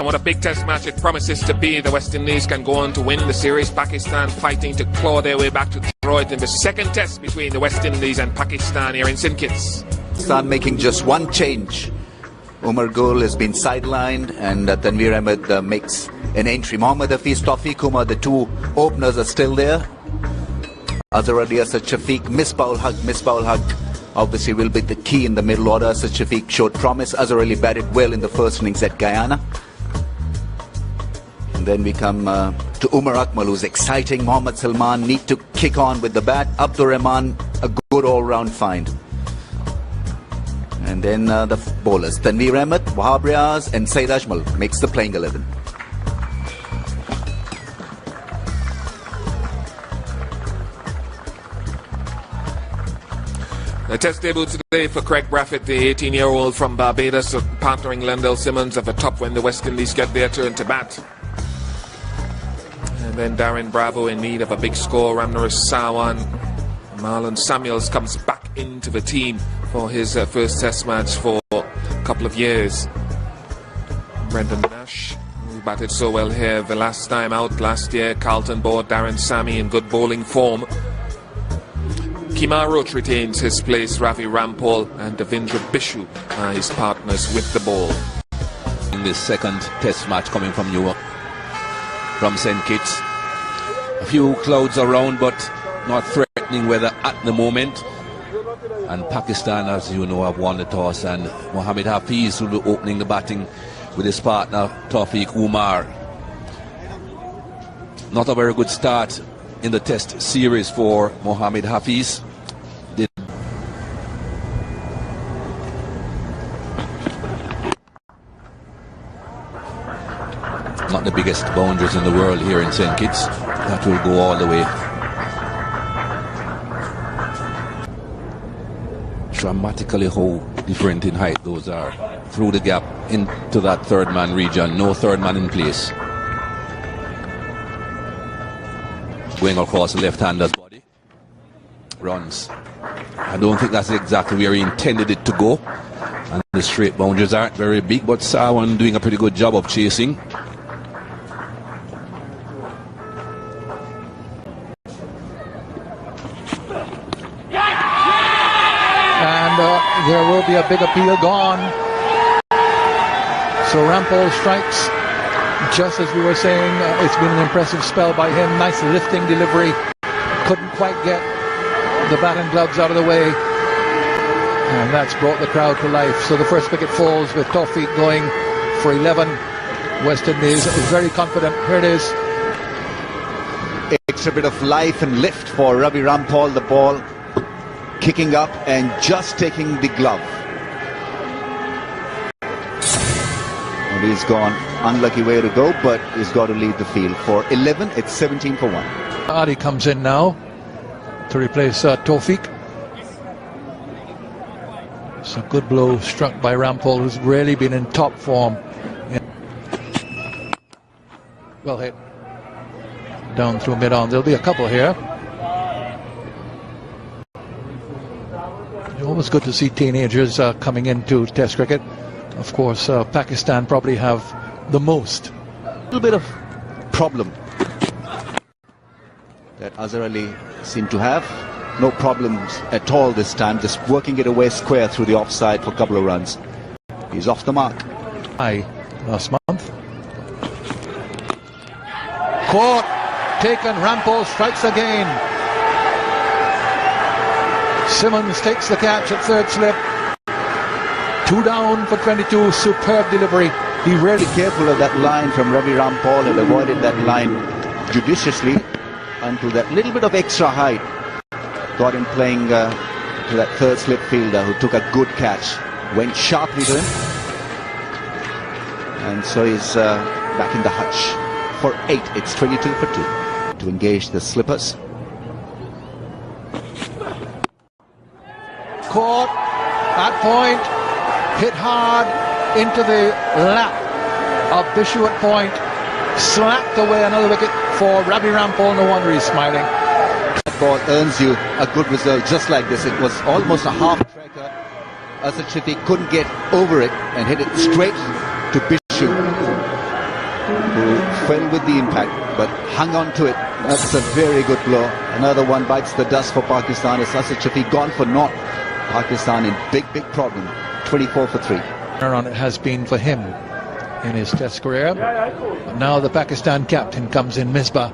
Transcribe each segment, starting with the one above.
what a big test match it promises to be. The West Indies can go on to win the series. Pakistan fighting to claw their way back to Detroit in the second test between the West Indies and Pakistan here in St. Kitts. Pakistan making just one change. Umar Gul has been sidelined and Tanveer Ahmed makes an entry. Mohammad Hafiz, Tawfiq Umar, the two openers are still there. Azhar Ali, Asad Shafiq, Misbah-ul Haq obviously will be the key in the middle order. Asad Shafiq showed promise. Azhar Ali batted well in the first innings at Guyana. And then we come to Umar Akmal, who's exciting. Mohammad Salman need to kick on with the bat. Abdur Rahman, a good all-round find. And then the bowlers, Tanveer Ahmed, Wahab Riaz and Saeed Ajmal makes the playing 11. The test debut today for Craig Brathwaite, the 18-year-old from Barbados, partnering Lendell Simmons at the top when the West Indies get their turn to bat. And then Darren Bravo in need of a big score. Ramnaresh Sawan, Marlon Samuels comes back into the team for his first test match for a couple of years. Brendan Nash, who batted so well here the last time out last year. Carlton bought Darren Sammy in good bowling form. Kemar Roach retains his place. Ravi Rampal and Davindra Bishu are his partners with the ball. In this second test match coming from Newark, from St. Kitts. A few clouds around, but not threatening weather at the moment. And Pakistan, as you know, have won the toss, and Mohammad Hafiz will be opening the batting with his partner Tawfiq Umar. Not a very good start in the test series for Mohammad Hafiz. Not the biggest boundaries in the world here in St. Kitts. That will go all the way. Dramatically how different in height those are. Through the gap into that third man region. No third man in place. Going across the left-hander's body. Runs. I don't think that's exactly where he intended it to go. And the straight boundaries aren't very big, but Sawan doing a pretty good job of chasing. There will be a big appeal gone. So Rampal strikes. Just as we were saying, it's been an impressive spell by him. Nice lifting delivery. Couldn't quite get the bat and gloves out of the way. And that's brought the crowd to life. So the first wicket falls with Tawfiq going for 11. West Indies is very confident. Here it is. Extra bit of life and lift for Ravi Rampal. The ball kicking up and just taking the glove. And he's gone. Unlucky way to go, but he's got to lead the field. For 11, it's 17 for 1. Adi comes in now to replace Tawfiq. It's a good blow struck by Rampal, who's really been in top form. Well hit. Down through mid-on. There'll be a couple here. Always good to see teenagers coming into Test cricket. Of course, Pakistan probably have the most. A little bit of problem that Azhar Ali seemed to have. No problems at all this time, just working it away square through the offside for a couple of runs. He's off the mark. Last month. Caught, taken, Rampal strikes again. Simmons takes the catch at third slip. 2 down for 22. Superb delivery. He really careful of that line from Ravi Rampal and avoided that line judiciously until that little bit of extra height got him playing to that third slip fielder who took a good catch. Went sharply to him. And so he's back in the hutch. For 8, it's 22 for 2. To engage the slippers. Caught at point, hit hard into the lap of Bishu at point, slapped away another wicket for Ravi Rampal. No wonder he's smiling. That ball earns you a good result just like this. It was almost a half tracker. Asad Shafiq couldn't get over it and hit it straight to Bishu. fell with the impact, but hung on to it. That's a very good blow. Another one bites the dust for Pakistan. As Asad Shafiq gone for naught. Pakistan in big problem. 24 for 3. On it has been for him in his test career. Now the Pakistan captain comes in, Misbah.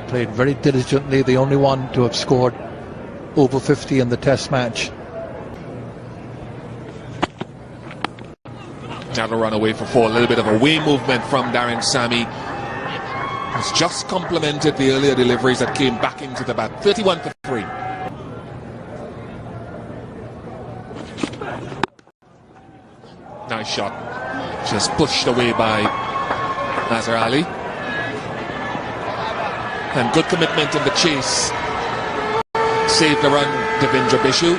Played very diligently, the only one to have scored over 50 in the test match. Now to run away for 4. A little bit of a way movement from Darren Sammy. He's just complemented the earlier deliveries that came back into the bat. 31 for 3. Nice shot. Just pushed away by Azhar Ali. And good commitment in the chase. Saved the run, Devendra Bishu.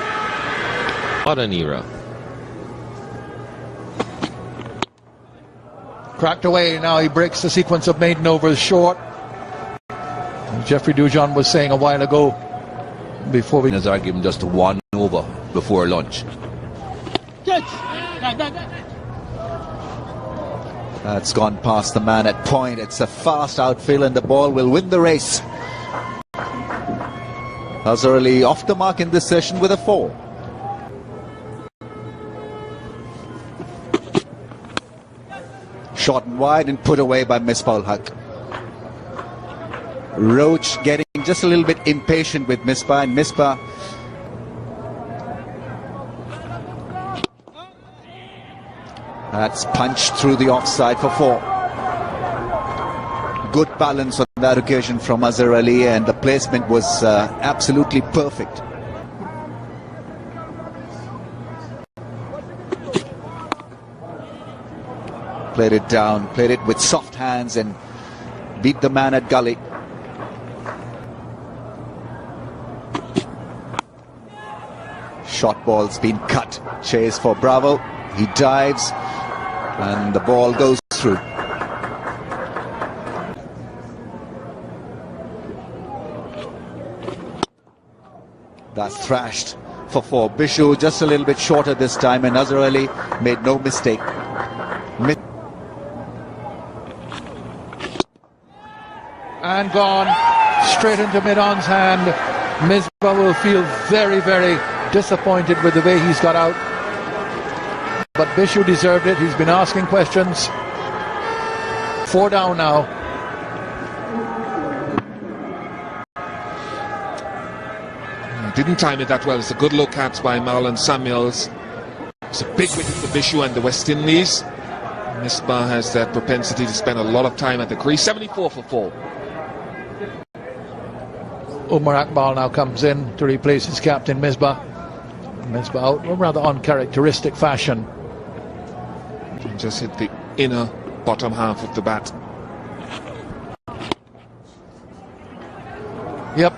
What an era. Cracked away, now he breaks the sequence of maiden overs short. Jeffrey Dujon was saying a while ago, before we... Nazar gave him just 1 over before lunch. That's gone past the man at point. It's a fast outfield and the ball will win the race. Azhar Ali off the mark in this session with a 4. Shot and wide and put away by Misbah ul Haq. Roach getting just a little bit impatient with Misbah, and Misbah that's punched through the offside for 4. Good balance on that occasion from Azhar Ali, and the placement was absolutely perfect. Played it down, played it with soft hands and beat the man at gully. Shot ball's been cut. Chase for Bravo. He dives and the ball goes through. That's thrashed for 4. Bishu just a little bit shorter this time, and Azhar Ali made no mistake. And gone straight into mid-on's hand. Misbah will feel very disappointed with the way he's got out. But Bishu deserved it. He's been asking questions. 4 down now. Didn't time it that well. It's a good low catch by Marlon Samuels. It's a big wicket for Bishu and the West Indies. Misbah has that propensity to spend a lot of time at the crease. 74 for 4. Umar Akmal now comes in to replace his captain Misbah. Misbah out in rather uncharacteristic fashion. Just hit the inner bottom half of the bat. Yep,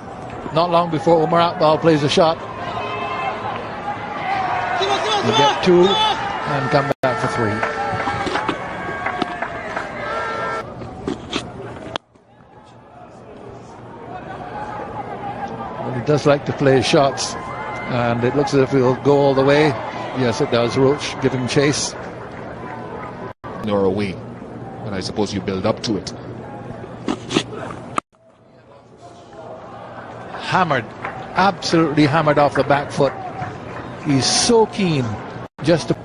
not long before Umar Akmal plays a shot. He'll get 2 and come back for 3. He does like to play shots, and it looks as if he'll go all the way. Yes, it does. Roach giving chase. Or away, but I suppose you build up to it. Hammered, absolutely hammered off the back foot. He's so keen just to...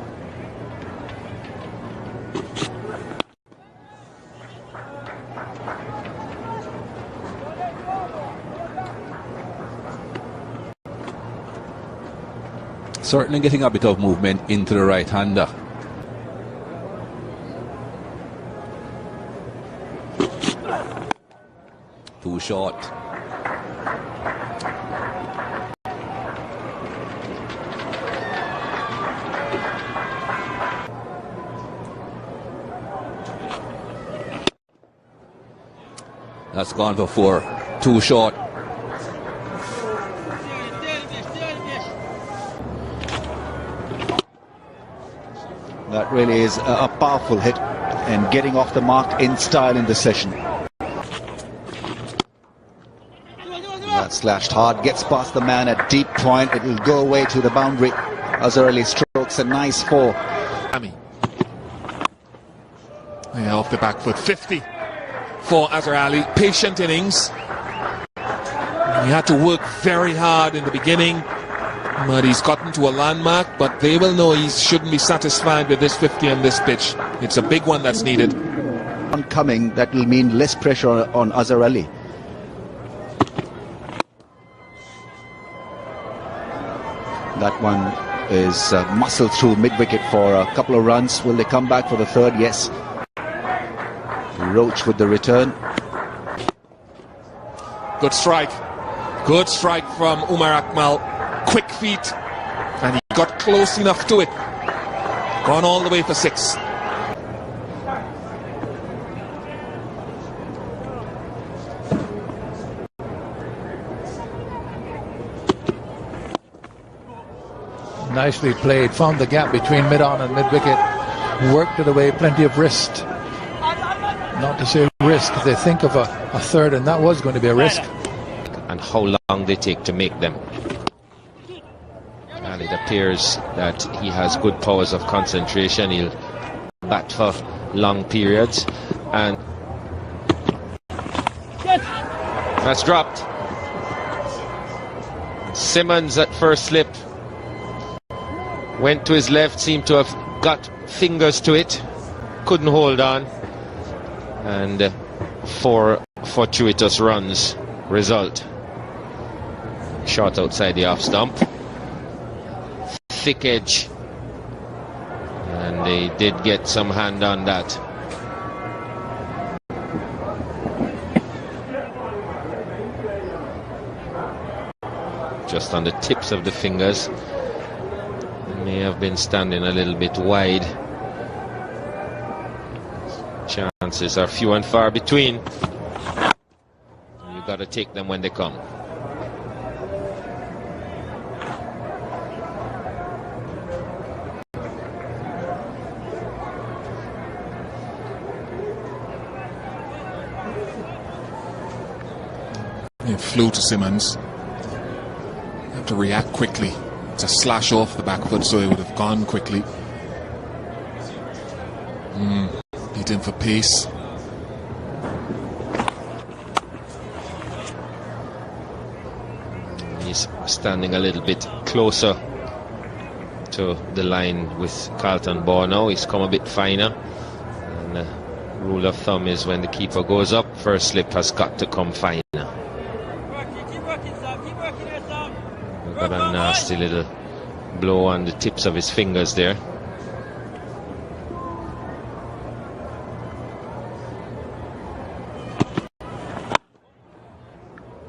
Certainly getting a bit of movement into the right-hander. Too short. That's gone for 4. Too short. That really is a powerful hit, and getting off the mark in style in the session. That slashed hard, gets past the man at deep point. It will go away to the boundary. Azhar Ali strokes a nice 4. Yeah, off the back foot. 50 for Azhar Ali. Patient innings. He had to work very hard in the beginning, but he's gotten to a landmark. But they will know he shouldn't be satisfied with this 50 on this pitch. It's a big one that's needed. Coming, that will mean less pressure on Azhar Ali. That one is muscled through mid-wicket for a couple of runs. Will they come back for the third? Yes. Roach with the return. Good strike. Good strike from Umar Akmal. Quick feet. And he got close enough to it. Gone all the way for 6. Nicely played. Found the gap between mid-on and mid-wicket. Worked it away. Plenty of wrist. Not to say risk. They think of a third, and that was going to be a risk. And how long they take to make them. And it appears that he has good powers of concentration. He'll bat for long periods. And that's dropped. Simmons at first slip. Went to his left, seemed to have got fingers to it. Couldn't hold on. And 4 fortuitous runs result. Shot outside the off stump. Thick edge. And they did get some hand on that. Just on the tips of the fingers. May have been standing a little bit wide. Chances are few and far between. You got to take them when they come. It flew to Simmons. You have to react quickly. It's a slash off the back foot, so it would have gone quickly. Beat in for pace. He's standing a little bit closer to the line with Carlton Ball now. He's come a bit finer. And the rule of thumb is when the keeper goes up, first slip has got to come finer. We've got a nasty little blow on the tips of his fingers there.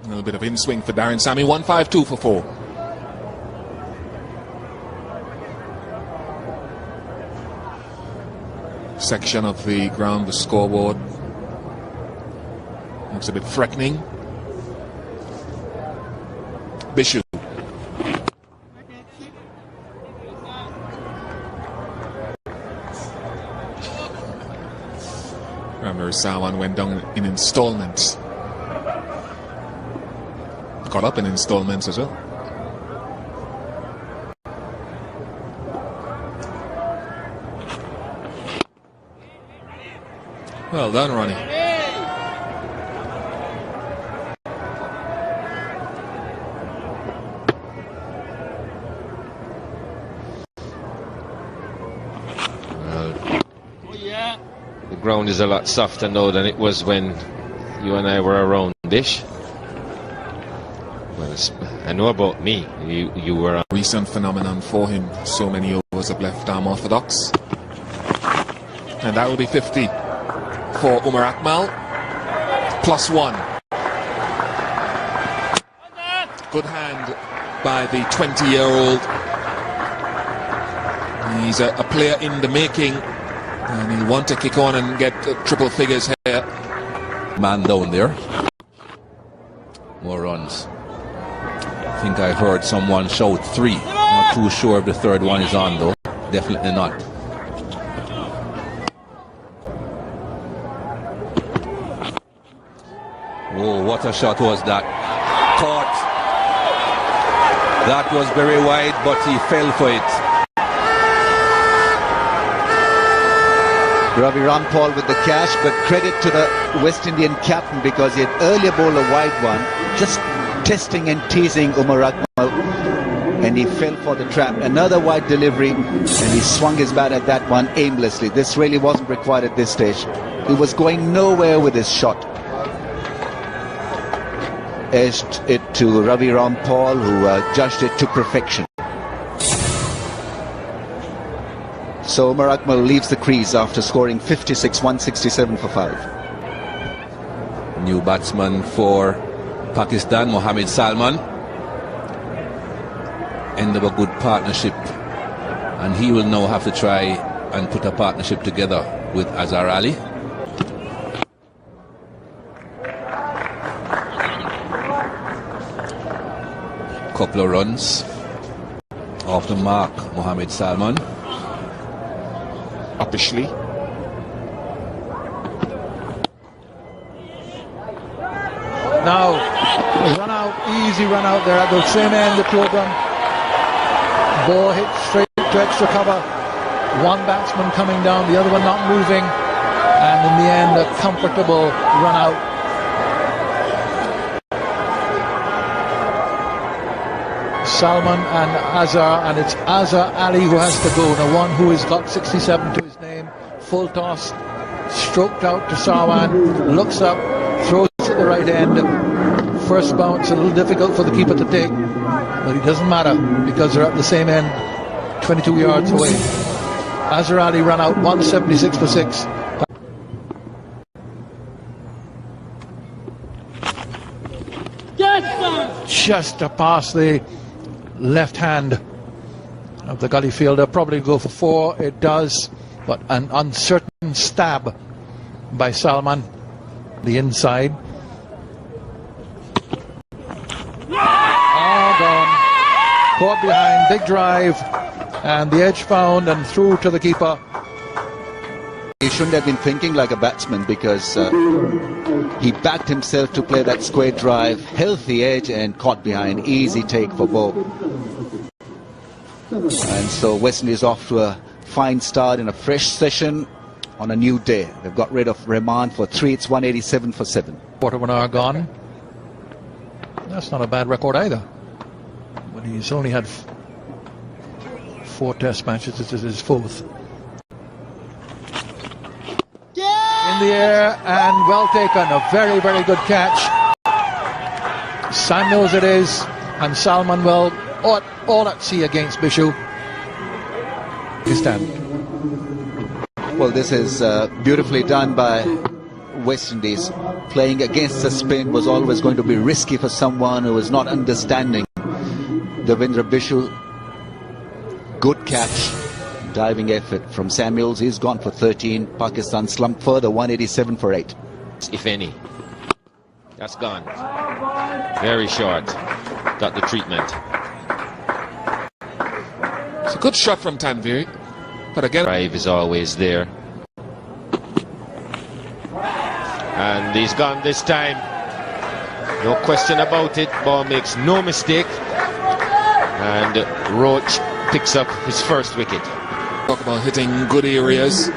A little bit of in-swing for Darren Sammy. 152 for 4. Section of the ground, the scoreboard looks a bit threatening. Bishu. Ramnur Sawan went down in installments. Got up in installments as well. Well done, Ronnie. The ground is a lot softer now than it was when you and I were around Bish. Well, I know about me. You were on. Recent phenomenon for him. So many overs of left arm orthodox. And that will be 50 for Umar Akmal. +1. Good hand by the 20-year-old. He's a player in the making. And he'll want to kick on and get triple figures here. Man down there. More runs. I think I heard someone shout 3. Not too sure if the third one is on though. Definitely not. Whoa, what a shot was that. Caught. That was very wide, but he fell for it. Ravi Rampal with the cash, but credit to the West Indian captain because he had earlier bowled a wide one, just testing and teasing Umar Akmal, and he fell for the trap. Another wide delivery, and he swung his bat at that one aimlessly. This really wasn't required at this stage. He was going nowhere with his shot. Edged it to Ravi Rampal, who judged it to perfection. So Umar Akmal leaves the crease after scoring 56, 167 for 5. New batsman for Pakistan, Mohammad Salman. End of a good partnership, and he will now have to try and put a partnership together with Azhar Ali. Couple of runs off the mark, Mohammad Salman. Officially. Now, a run out, easy run out there at the same end of the program. Ball hit straight to extra cover. One batsman coming down, the other one not moving. And in the end, a comfortable run out. Salman and Azhar, and it's Azhar Ali who has to go. Now one who has got 67 to his name. Full toss, stroked out to Sawan, looks up, throws at the right end. First bounce, a little difficult for the keeper to take, but it doesn't matter because they're at the same end, 22 yards away. Azhar Ali ran out 176 for 6. Just to pass the left hand of the gully fielder, probably go for 4. It does, but an uncertain stab by Salman, the inside. Gone. Caught behind, big drive, and the edge found and through to the keeper. He shouldn't have been thinking like a batsman because he backed himself to play that square drive, healthy edge, and caught behind. Easy take for Bow. And so West Indies off to a fine start in a fresh session on a new day. They've got rid of Rahman for 3. It's 187 for 7. Quarter of an hour gone. That's not a bad record either. But he's only had 4 test matches. This is his 4th. In the air and well taken. A very, very good catch. Samuels it is, and Salman will all at sea against Bishu. Well, this is beautifully done by West Indies. Playing against the spin was always going to be risky for someone who was not understanding. Devendra Bishu, good catch. Diving effort from Samuels. He's gone for 13. Pakistan slumped further, 187 for 8. If any. That's gone. Very short. Got the treatment. It's a good shot from Tanvir, but again, Drive is always there. And he's gone this time. No question about it. Ball makes no mistake. And Roach picks up his first wicket. talk about hitting good areas.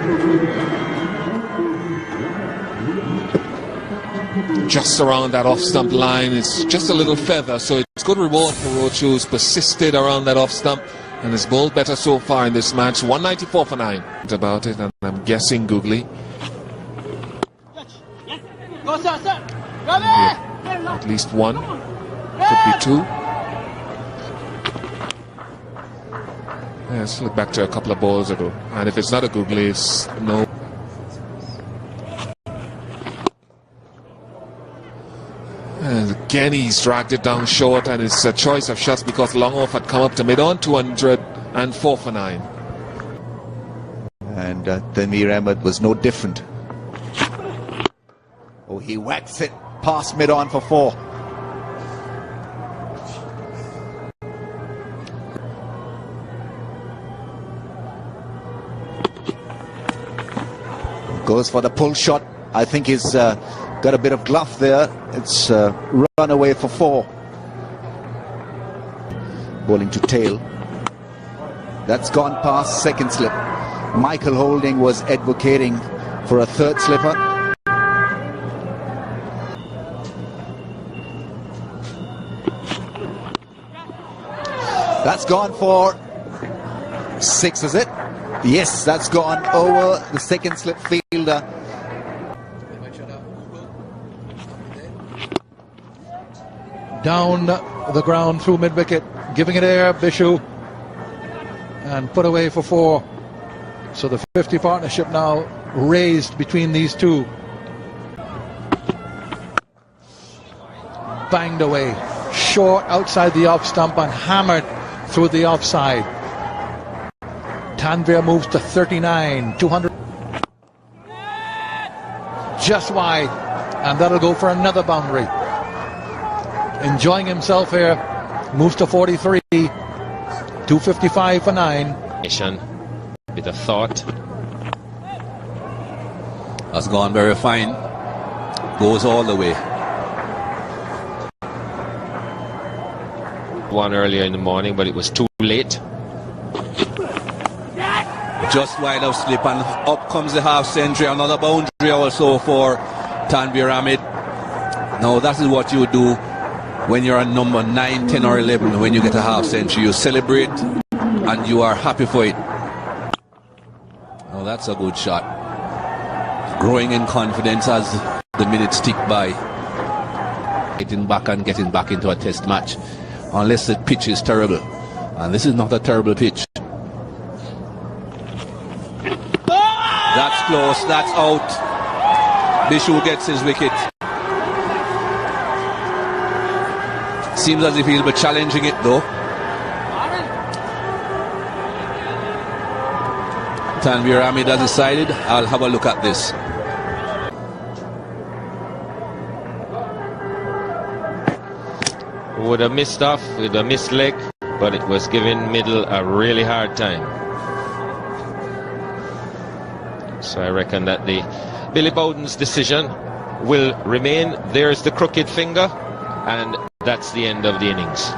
Just around that off-stump line, it's just a little feather, so it's good reward for Roach, who's persisted around that off-stump and has bowled better so far in this match. 194 for 9. About it, and I'm guessing googly. At least one, could be two. Let's look back to a couple of balls ago, and if it's not a googly, it's no. And again, he's dragged it down short, and it's a choice of shots because long off had come up to mid-on, 204 for 9. And Tanvir Ahmed was no different. Oh, he whacks it past mid-on for 4. Goes for the pull shot. I think he's got a bit of glove there. It's run away for 4. Bowling to tail. That's gone past second slip. Michael Holding was advocating for a third slipper. That's gone for 6, is it? Yes, that's gone over the second slip fielder. Down the ground through mid-wicket, giving it air, Bishu, and put away for 4. So the 50 partnership now raised between these two. Banged away, short outside the off stump and hammered through the offside. Tanvir moves to 39, 200. Just wide, and that'll go for another boundary. Enjoying himself here, moves to 43, 255 for 9. Bit of thought. Has gone very fine. Goes all the way. One earlier in the morning, but it was too late. Just wide of slip, and up comes the half century. Another boundary also for Tanvir Ahmed. Now that is what you do when you're on number 9, 10 or 11. When you get a half century, you celebrate and you are happy for it. Oh, that's a good shot. Growing in confidence as the minutes tick by. Getting back and getting back into a test match. Unless the pitch is terrible. And this is not a terrible pitch. That's close, that's out. Bishu gets his wicket. Seems as if he'll be challenging it though. Tanvir Ahmed has decided, I'll have a look at this. Would have missed off with a missed leg, but it was giving middle a really hard time. So I reckon that the Billy Bowden's decision will remain. There's the crooked finger, and that's the end of the innings.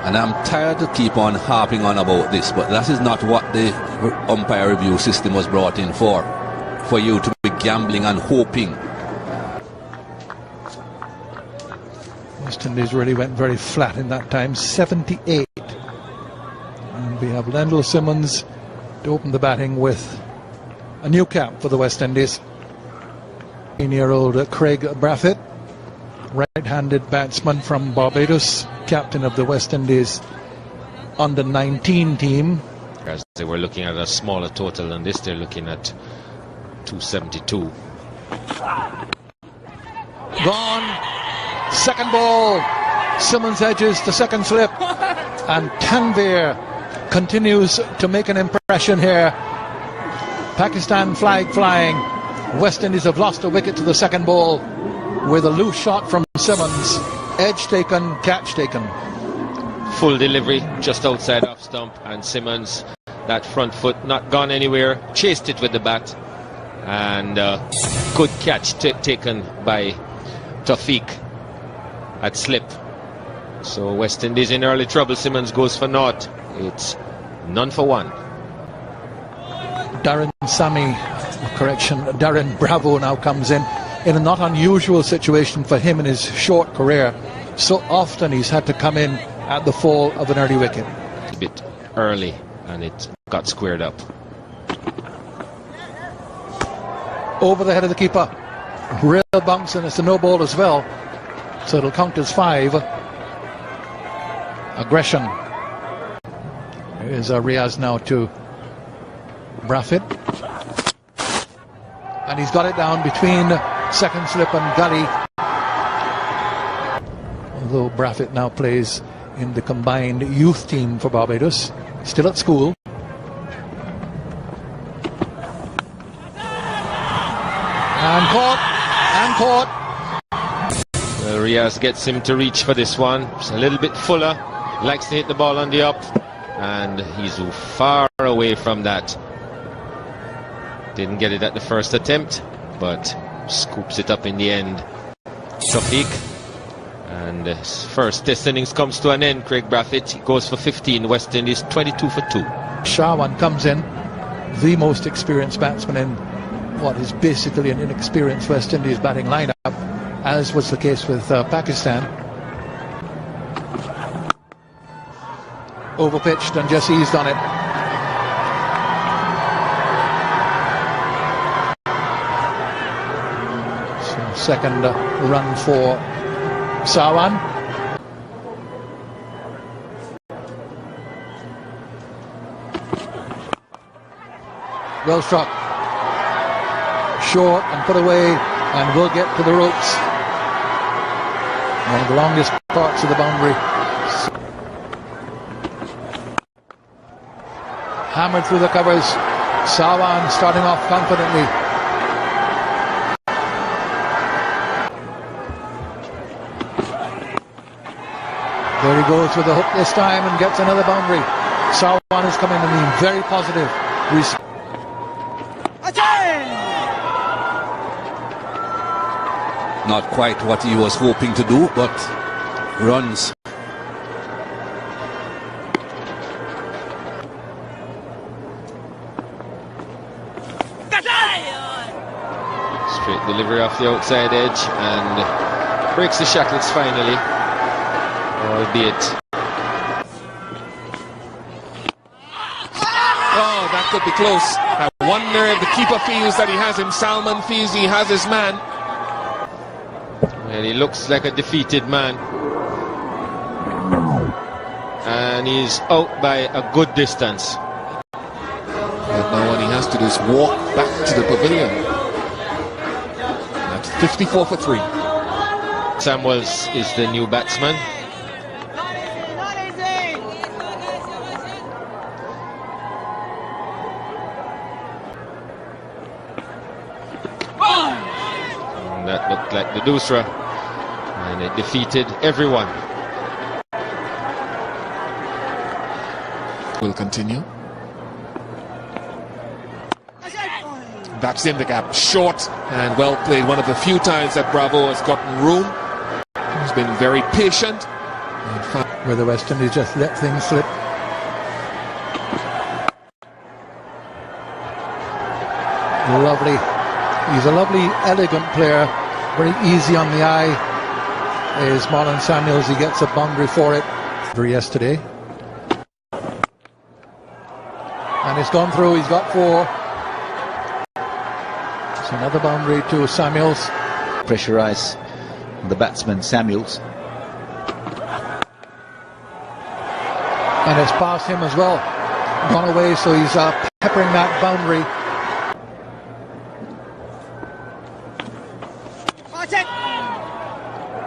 And I'm tired to keep on harping on about this, but that is not what the umpire review system was brought in for. For you to be gambling and hoping. West Indies really went very flat in that time, 78. And we have Lendl Simmons to open the batting with a new cap for the West Indies. 18-year-old Craig Brathwaite, right-handed batsman from Barbados, captain of the West Indies under-19 team. As they were looking at a smaller total than this, they're looking at 272. Gone. Second ball. Simmons edges the second slip. And Tanvir continues to make an impression here. Pakistan flag flying. West Indies have lost a wicket to the second ball with a loose shot from Simmons. Edge taken, catch taken. Full delivery just outside off stump, and Simmons, that front foot not gone anywhere, chased it with the bat, and good catch taken by Taufeeq at slip. So West Indies in early trouble. Simmons goes for naught. It's none for one. Darren Bravo now comes in a not unusual situation for him in his short career. So often he's had to come in at the fall of an early wicket. A bit early, and it got squared up. Over the head of the keeper. Real bounce, and it's a no ball as well. So it'll count as 5. Aggression. Here's Riaz now to Brathwaite. And he's got it down between second slip and gully. Although Brathwaite now plays in the combined youth team for Barbados, still at school. And caught. Well, Riaz gets him to reach for this one. It's a little bit fuller. Likes to hit the ball on the up. And he's far away from that. Didn't get it at the first attempt, but scoops it up in the end. Taufeeq. And his first test innings comes to an end. Craig Brathwaite, he goes for 15. West Indies 22 for 2. Sharwan comes in. the most experienced batsman in what is basically an inexperienced West Indies batting lineup, as was the case with Pakistan. Overpitched and just eased on it. So second run for Sawan. Well struck. Short and put away, and will get to the ropes. One of the longest parts of the boundary. Hammered through the covers. Sawan starting off confidently. There he goes with the hook this time and gets another boundary. Sawan is coming to be very positive. Not quite what he was hoping to do, but runs. Straight delivery off the outside edge and breaks the shackles finally, albeit. Oh, that could be close. I wonder if the keeper feels that he has him. Salman feels he has his man. Well, he looks like a defeated man. And he's out by a good distance. And now what he has to do is walk back to the pavilion. That's 54 for 3. Samuels is the new batsman. And that looked like the Dusra, and it defeated everyone. Will continue. That's in the gap, short and well played. One of the few times that Bravo has gotten room. He's been very patient. Where the West Indies just let things slip. Lovely. He's a lovely, elegant player. Very easy on the eye. Is Marlon Samuels. He gets a boundary for it. Yesterday. And it's gone through. He's got 4. It's another boundary to Samuels. Pressurize the batsman Samuels. And it's past him as well. Gone away, so he's peppering that boundary.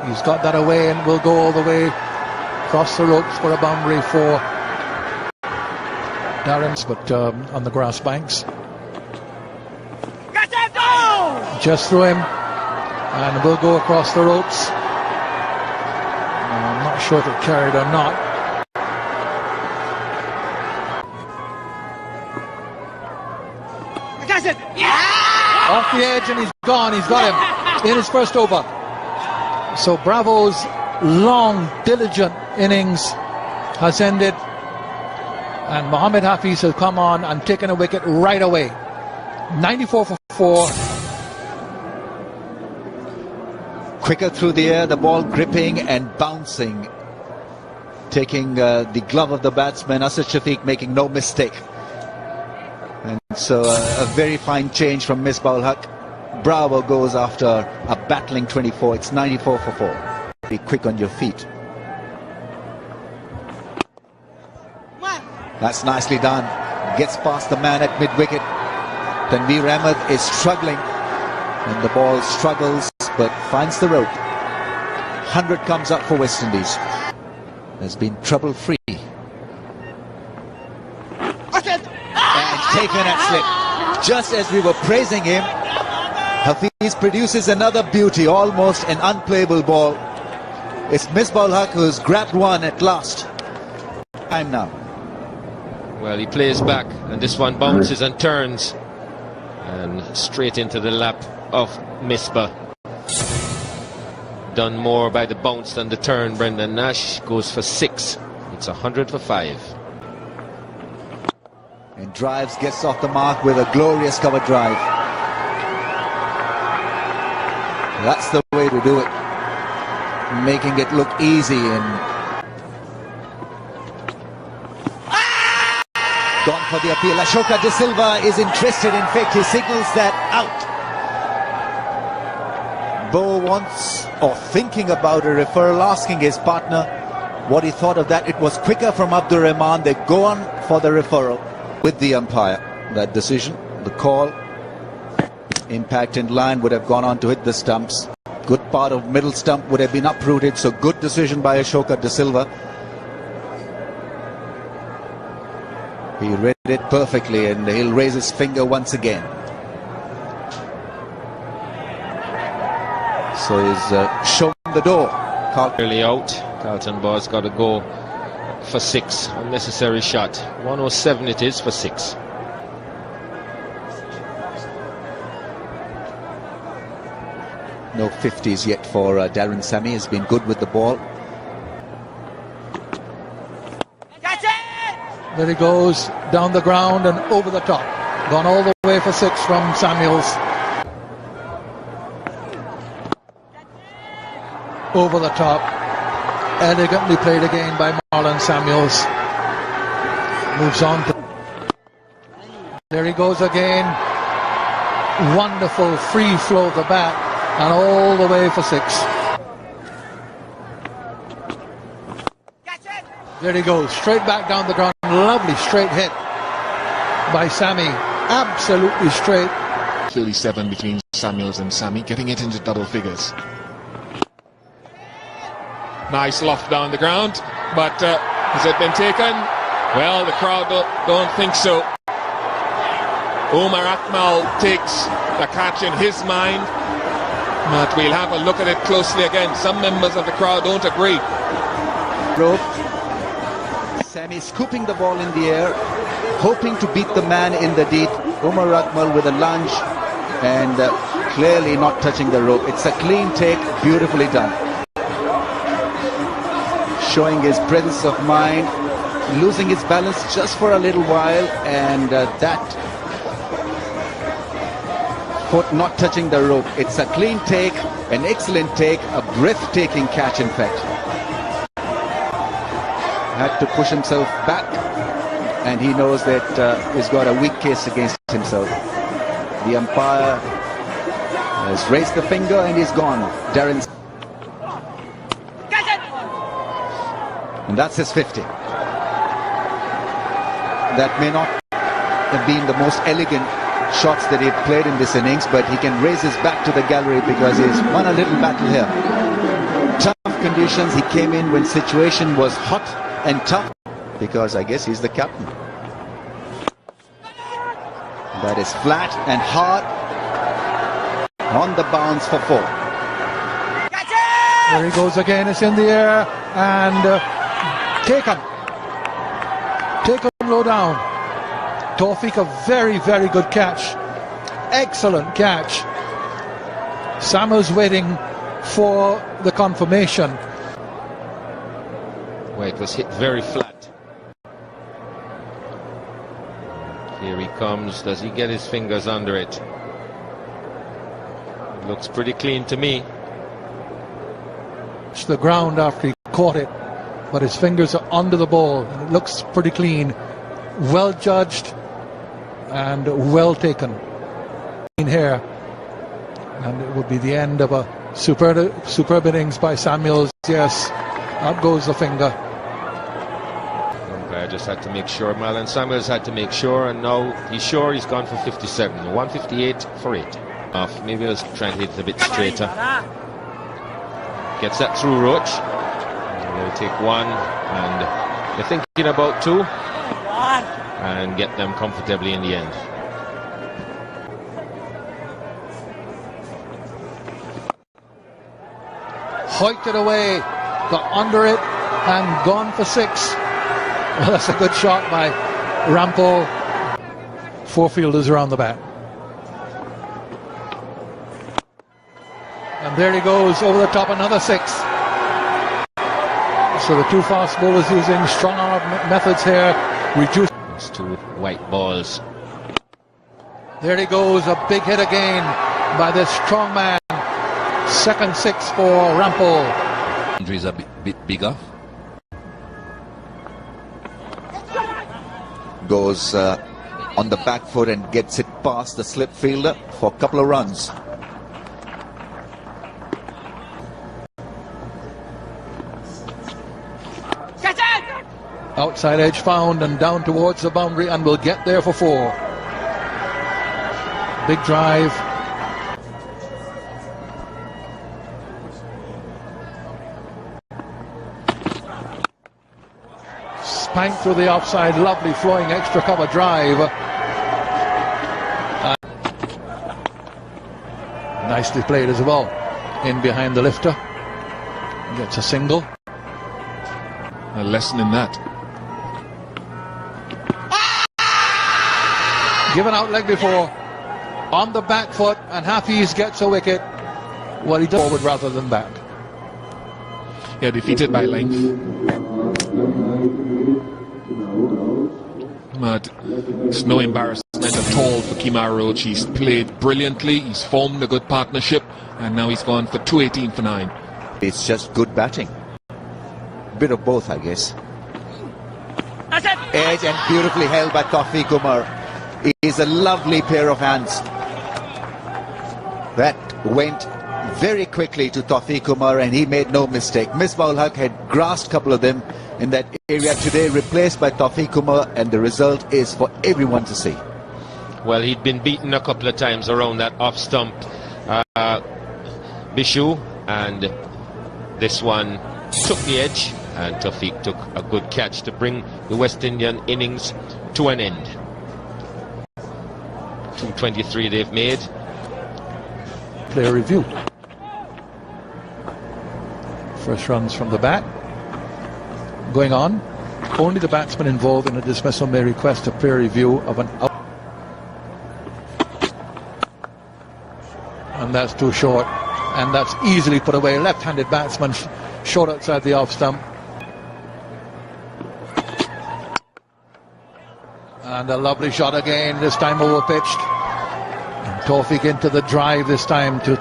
He's got that away and will go all the way across the ropes for a boundary for Darren's, but on the grass banks. Just through him, and will go across the ropes. I'm not sure if it carried or not. Off the edge, and he's gone. He's got him in his first over. So Bravo's long, diligent innings has ended, and Mohammad Hafiz has come on and taken a wicket right away. 94 for 4. Quicker through the air, the ball gripping and bouncing, taking the glove of the batsman. Asad Shafiq making no mistake. And so a very fine change from Misbah ul Haq. Bravo goes after a battling 24. It's 94 for 4. Be quick on your feet. That's nicely done. Gets past the man at mid-wicket. Tanveer Ahmed is struggling, and the ball struggles but finds the rope. 100 comes up for West Indies. Has been trouble-free. And taken at slip. Just as we were praising him, Hafiz produces another beauty, almost an unplayable ball. It's Misbah ul Haq who's grabbed one at last. Time now. Well, he plays back, and this one bounces and turns, and straight into the lap of Misbah. Done more by the bounce than the turn. Brendan Nash goes for 6. It's 100 for 5. And drives, gets off the mark with a glorious cover drive. That's the way to do it. Making it look easy and gone for the appeal. Ashoka De Silva is interested. In fact, he signals that out. Bo wants or thinking about a referral, asking his partner what he thought of that. It was quicker from Abdur Rahman. They go on for the referral with the umpire. That decision, the call, impact in line, would have gone on to hit the stumps. Good part of middle stump would have been uprooted. So good decision by Ashoka De Silva. He read it perfectly, and he'll raise his finger once again. So he's shown the door. Early out. Carlton Boy's got to go for 6. Unnecessary shot. 107 it is for 6. No 50s yet for Darren Sammy. Has been good with the ball. There he goes, down the ground and over the top. Gone all the way for 6 from Samuels. Over the top. Elegantly played again by Marlon Samuels. Moves on to... There he goes again. Wonderful free flow of the bat. And all the way for 6. There he goes, straight back down the ground. Lovely straight hit by Sammy. Absolutely straight. 37 between Samuels and Sammy, getting it into double figures. Nice loft down the ground, but has it been taken? Well, the crowd don't think so. Omar Akmal takes the catch in his mind, but we'll have a look at it closely again. Some members of the crowd don't agree. Rope. Sammy scooping the ball in the air, hoping to beat the man in the deep. Omar Akmal with a lunge and clearly not touching the rope. It's a clean take, beautifully done. Showing his presence of mind, losing his balance just for a little while, and that foot not touching the rope. It's a clean take, an excellent take, a breathtaking catch in fact. Had to push himself back, and he knows that he's got a weak case against himself. The umpire has raised the finger and he's gone. Darren. And that's his 50. That may not have been the most elegant shots that he played in this innings, but he can raise his back to the gallery because he's won a little battle here. Tough conditions. He came in when situation was hot and tough, because I guess he's the captain. That is flat and hard on the bounce for 4. There he goes again. It's in the air and taken low down. Tawfiq, a very, very good catch. Excellent catch. Samuels waiting for the confirmation. Where it was hit very flat. Here he comes. Does he get his fingers under it? Looks pretty clean to me. It's the ground after he caught it, but his fingers are under the ball and it looks pretty clean. Well judged and well taken in here, and it would be the end of a superb innings by Samuels. Yes, out goes the finger. I just had to make sure. Marlon Samuels had to make sure, and now he's sure. He's gone for 57. 158 for 8. Off. Maybe I was trying to hit it a bit straighter. Gets that through Roach. They'll take 1, and they're thinking about 2, and get them comfortably in the end. Hoiked it away, got under it, and gone for 6. Well, that's a good shot by Rampal. 4 fielders around the bat. And there he goes, over the top, another 6. So the 2 fast bowlers using strong arm methods here. Reduce. It's 2 white balls. There he goes, a big hit again by this strong man. Second 6 for Rampo. Injuries a bit bigger. Goes on the back foot and gets it past the slip fielder for a couple of runs. Outside edge found and down towards the boundary, and will get there for 4. Big drive. Spanked through the offside, lovely flowing extra cover drive. Nicely played as well. In behind the lifter. Gets a single. A lesson in that. Given out leg before. On the back foot, and Hafiz gets a wicket. Well, he does forward rather than back. Yeah, defeated by length. But it's no embarrassment at all for Kemar Roach. He's played brilliantly, he's formed a good partnership, and now he's gone for 218 for 9. It's just good batting. Bit of both, I guess. Edge and beautifully held by Tawfiq Umar. It is a lovely pair of hands. That went very quickly to Tawfiq Umar, and he made no mistake. Misbah ul Haq had grasped a couple of them in that area today, replaced by Tawfiq Umar, and the result is for everyone to see. Well, he'd been beaten a couple of times around that off stump, Bishu, and this one took the edge, and Tawfiq took a good catch to bring the West Indian innings to an end. 223 they've made. Player review. First runs from the bat. Going on. Only the batsman involved in a dismissal may request a player review of an out. And that's too short. And that's easily put away. Left-handed batsman short outside the off stump. And a lovely shot again, this time over pitched. And Tawfiq into the drive this time to.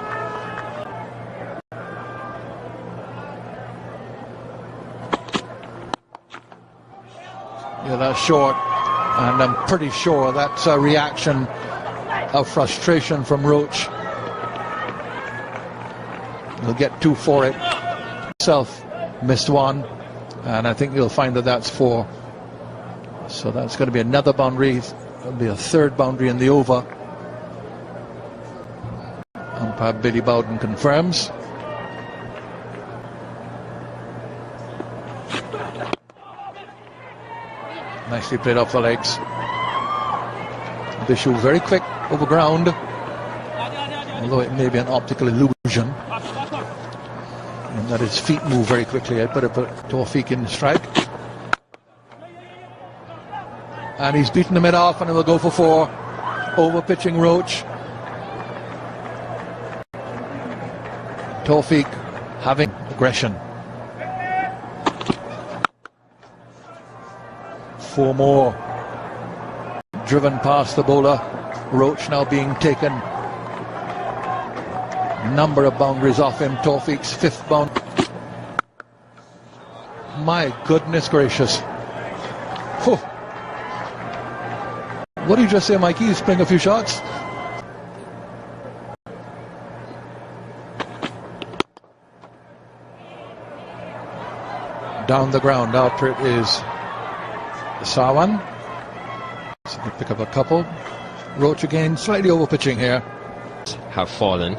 Yeah, that's short. And I'm pretty sure that's a reaction of frustration from Roach. He'll get 2 for it. Himself missed 1. And I think you'll find that that's 4. So that's going to be another boundary. It'll be a 3rd boundary in the over. Umpire Billy Bowden confirms. Nicely played off the legs. Bishu very quick over ground. Although it may be an optical illusion. And that his feet move very quickly. I'd better put Tawfiq in strike. And he's beaten the mid off, and it will go for 4. Over pitching Roach. Tawfiq having aggression. 4 more. Driven past the bowler. Roach now being taken. Number of boundaries off him. Tawfiq's 5th boundary. My goodness gracious. Whew. What did you just say, Mikey? He's playing a few shots. Down the ground. After it is Sawan. So they pick up a couple. Roach again, slightly over pitching here. Have fallen.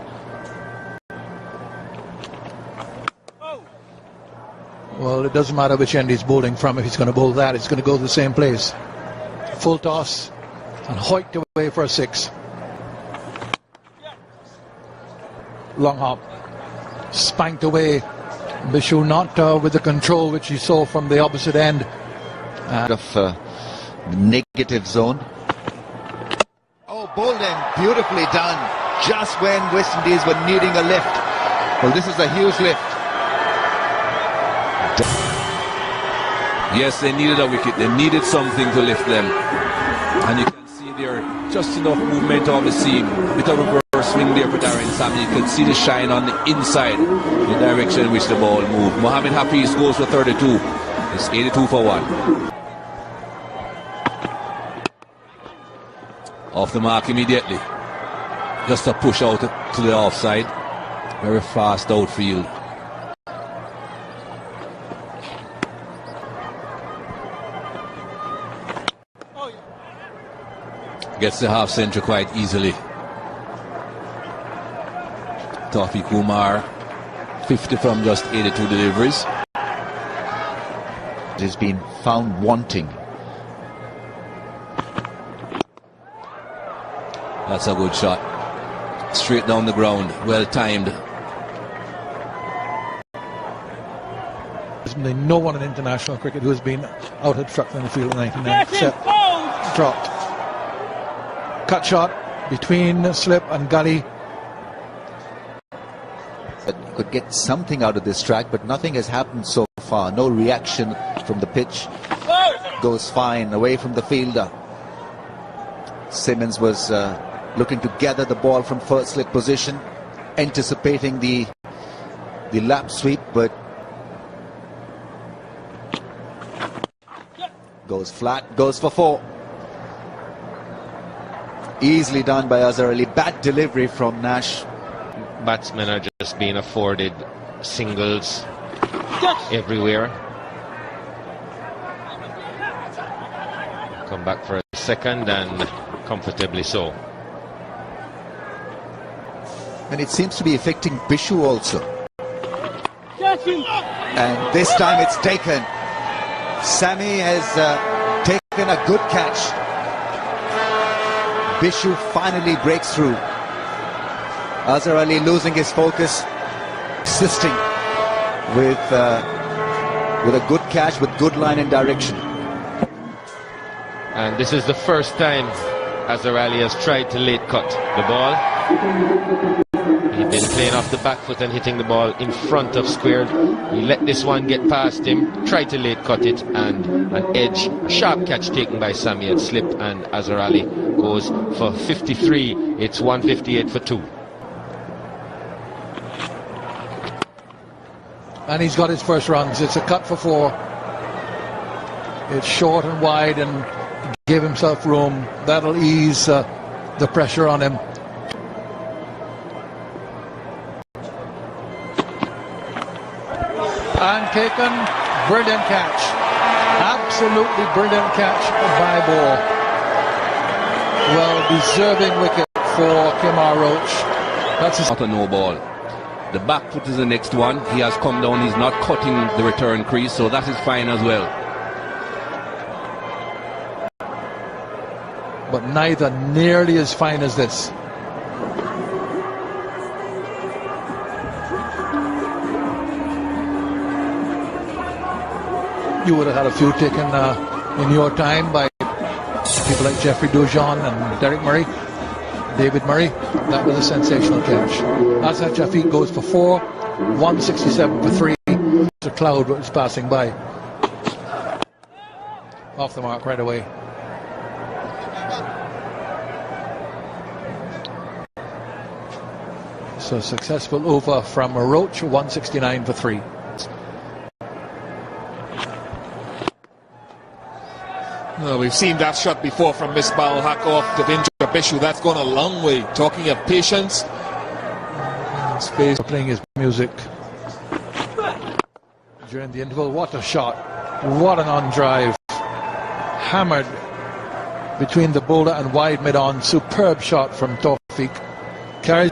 Well, it doesn't matter which end he's bowling from. If he's going to bowl that, it's going to go to the same place. Full toss. And hoiked away for a 6. Long hop. Spanked away. Bishu not with the control which he saw from the opposite end. Of negative zone. Oh, bowled in, beautifully done. Just when West Indies were needing a lift. Well, this is a huge lift. Yes, they needed a wicket. They needed something to lift them. And you can see there just enough movement on the seam. Bit of reverse swing there for Darren Sammy. You can see the shine on the inside, the direction in which the ball moved. Mohamed Hafiz goes for 32. It's 82 for 1. Off the mark immediately. Just a push out to the offside. Very fast outfield. Gets the half century quite easily. Tawfiq Kumar, 50 from just 82 deliveries. It has been found wanting. That's a good shot. Straight down the ground, well timed. There's no one in international cricket who has been out obstructing the field in 1997. Dropped. Cut shot between slip and gully. But could get something out of this track, but nothing has happened so far. No reaction from the pitch. Goes fine away from the fielder. Simmons was looking to gather the ball from first slip position, anticipating the lap sweep, but goes flat, goes for 4. Easily done by Azhar Ali. Bad delivery from Nash. Batsmen are just being afforded singles everywhere. Come back for a second and comfortably so. And it seems to be affecting Bishu also. And this time it's taken. Sammy has taken a good catch. Bishu finally breaks through. Azhar Ali losing his focus, assisting with a good catch, with good line and direction. And this is the first time Azhar Ali has tried to late cut the ball. He'd been playing off the back foot and hitting the ball in front of square. He let this one get past him, tried to late cut it, and an edge, a sharp catch taken by Sammy at slip, and Azhar Ali goes for 53. It's 158 for 2. And he's got his first runs. It's a cut for 4. It's short and wide and give himself room. That'll ease the pressure on him. And taken, brilliant catch. Absolutely brilliant catch by Ball. Well, deserving wicket for Kemar Roach. That's his Not a no ball. The back foot is the next one. He has come down. He's not cutting the return crease, so that is fine as well. but neither nearly as fine as this. You would have had a few taken in your time by people like Jeffrey Dujon and Derek Murray, David Murray. That was a sensational catch. Azhar Jafiq goes for 4, 167 for 3. The cloud was passing by. Off the mark right away. So successful over from Roach, 169 for 3. Well, we've seen that shot before from Misbah Haq off Devendra Bishu. That's gone a long way. Talking of patience. Space playing his music during the interval. What a shot. What an on drive. Hammered between the bowler and wide mid on. Superb shot from Tawfiq. Carries.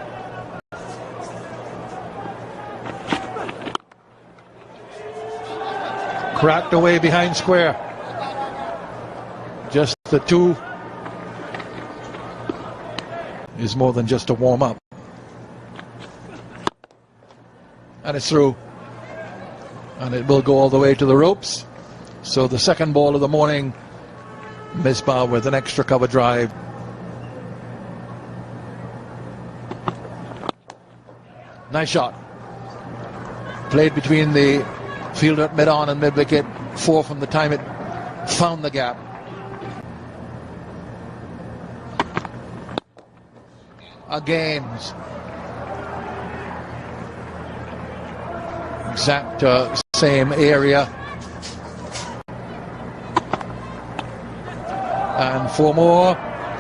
Cracked away behind square. Just the 2 is more than just a warm-up. And it's through. And it will go all the way to the ropes. So the second ball of the morning, Misbah with an extra cover drive. Nice shot. Played between the fielder at mid-on and mid-wicket. 4 from the time it found the gap. Again, exact same area, and 4 more,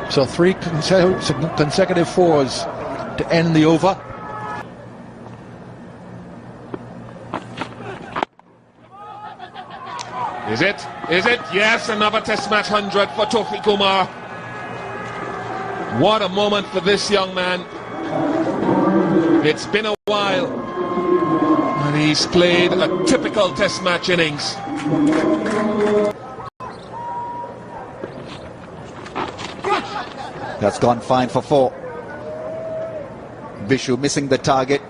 so 3 consecutive 4s to end the over. Is it? Is it? Yes, another Test match 100 for Tawfiq Umar. What a moment for this young man. It's been a while, and he's played a typical Test match innings. That's gone fine for 4. Vishu missing the target.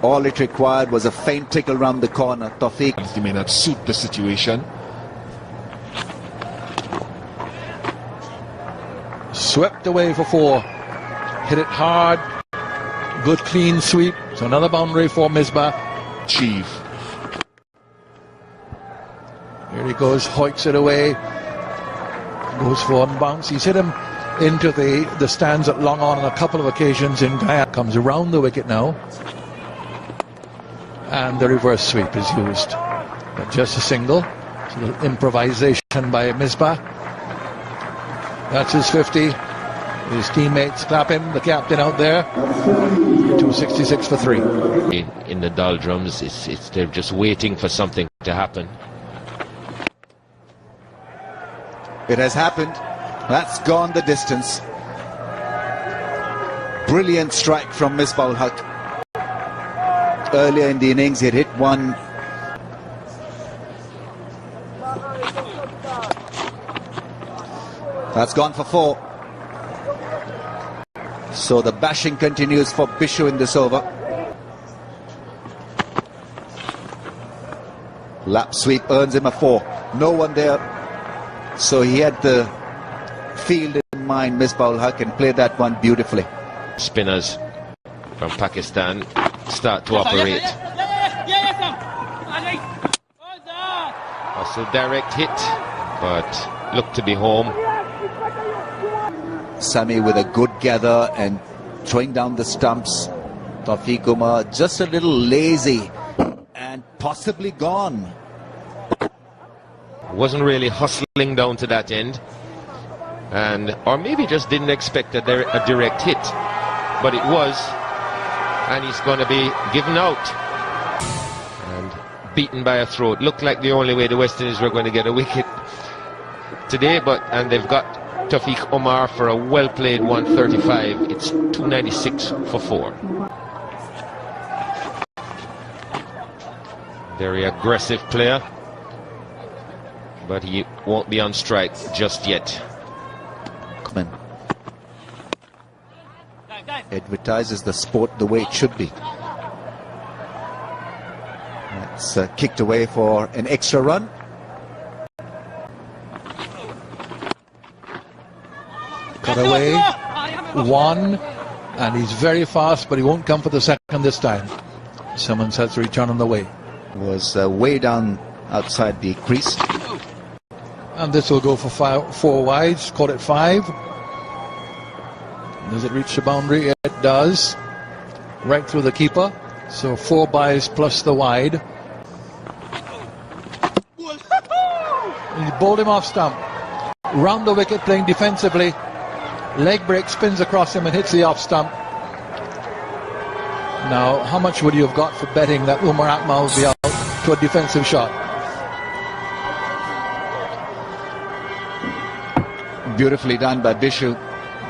All it required was a faint tickle round the corner. Tawfiq. He may not suit the situation. Swept away for 4. Hit it hard. Good clean sweep. So another boundary for Misbah. Chief. Here he goes, hoiks it away. Goes for one bounce. He's hit him into the stands at Long On a couple of occasions in Guyana. Comes around the wicket now. And the reverse sweep is used. But just a single. So a little improvisation by Misbah. That's his 50. His teammates clap him, the captain out there. 266 for 3. In the doldrums, they're just waiting for something to happen. It has happened. That's gone the distance. Brilliant strike from Misbah ul Haq. Earlier in the innings, he'd hit one. That's gone for 4. So the bashing continues for Vishu in this over. Lap sweep earns him a 4. No one there. So he had the field in mind, Misbah ul Haq, and played that one beautifully. Spinners from Pakistan start to operate. Also direct hit, but looked to be home. Sami with a good gather and throwing down the stumps. Tawfiq Umar just a little lazy and possibly gone. Wasn't really hustling down to that end, or maybe just didn't expect a direct hit, but it was, and he's going to be given out and beaten by a throw. It looked like the only way the West Indies were going to get a wicket today, and they've got Tawfiq Umar for a well-played 135. It's 296 for 4. Very aggressive player, but he won't be on strike just yet. Advertises the sport the way it should be. That's kicked away for an extra run. Cut away. 1. And he's very fast, but he won't come for the second this time. Simmons has to return on the way. Was way down outside the crease. And this will go for 4 wides. Caught at 5. Does it reach the boundary? It does. Right through the keeper. So 4 byes plus the wide. He bowled him off stump. Round the wicket, playing defensively. Leg break, spins across him and hits the off stump. Now, how much would you have got for betting that Umar Akmal would be out to a defensive shot? Beautifully done by Vishu.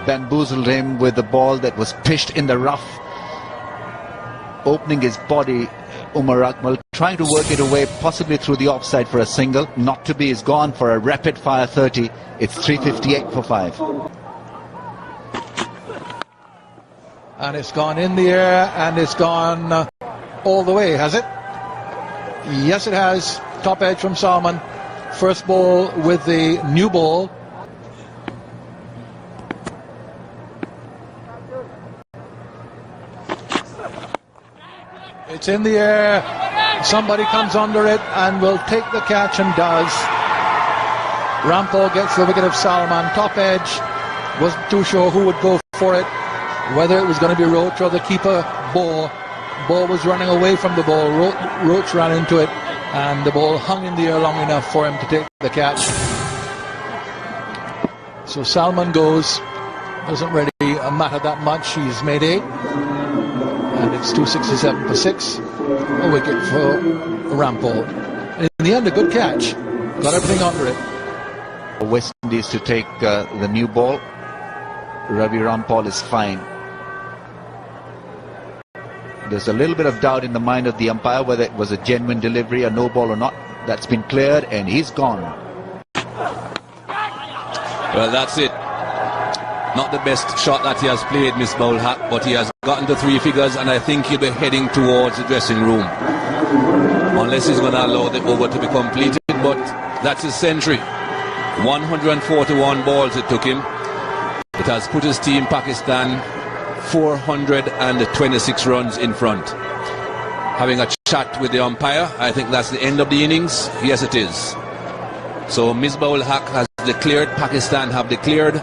Bamboozled him with the ball that was pitched in the rough. Opening his body, Umar Akmal trying to work it away, possibly through the offside for a single. Not to be, is gone for a rapid fire 30. It's 358 for 5. And it's gone in the air, and it's gone all the way, has it? Yes, it has. Top edge from Salman. First ball with the new ball. It's in the air. Somebody comes under it and will take the catch and does. Rampal gets the wicket of Salman, top edge. Wasn't too sure who would go for it, whether it was going to be Roach or the keeper, Ball. Ball was running away from the ball. Roach ran into it, and the ball hung in the air long enough for him to take the catch. So Salman goes. Doesn't really matter that much. He's made 8, and it's 267 for 6. A wicket for Rampal. In the end, a good catch. Got everything under it. West Indies to take the new ball. Ravi Rampal is fine. There's a little bit of doubt in the mind of the umpire whether it was a genuine delivery, a no ball or not. That's been cleared, and he's gone. Well, that's it. Not the best shot that he has played, Misbah ul Haq, but he has gotten to 3 figures, and I think he'll be heading towards the dressing room. Unless he's going to allow the over to be completed, but that's his century. 141 balls it took him. It has put his team, Pakistan, 426 runs in front. Having a chat with the umpire, I think that's the end of the innings. Yes, it is. So Misbah ul Haq has declared, Pakistan have declared.